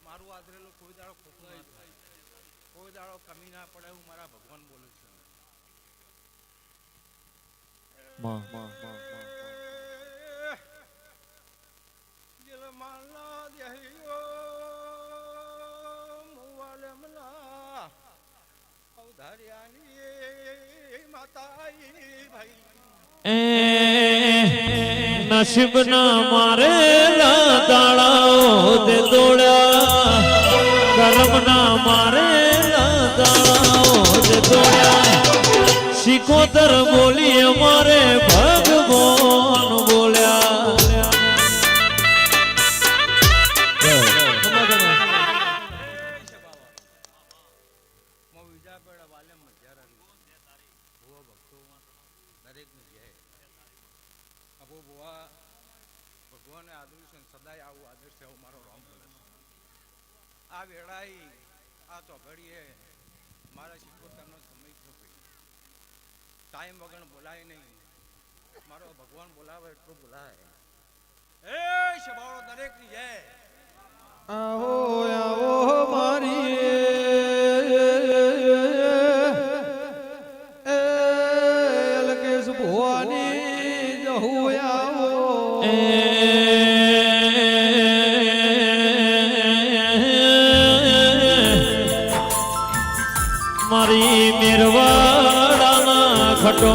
મારું આદરેલું કોઈ દાડો ખોટું ના થાય, કોઈ દાડો કમી ના પડે હું મારા ભગવાન બોલું છું. નસીબ ના મારે દાડાઓ દે દોડ્યા, કરમ ના મારે દાડાઓ દે દોડ્યા, શિકોતર બોલી અમારે ભગવાન બોલ્યા. ભગવાને આદર્યું છે સદાય આવું આદર્શ છે મારો રામ ભલે. આ વેળાઈ આ ચોઘડીએ મારા શિકોતરનો સમય થયો ભાઈ. ટાઈમ વગર બોલાય નહીં, મારો ભગવાન બોલાવે એટલું બોલાય. એ શબાળો દરેકની જય. આવો આવો મારી એલકેશ ભવાની જહુ આવો મારી મેરવાડાના ખટો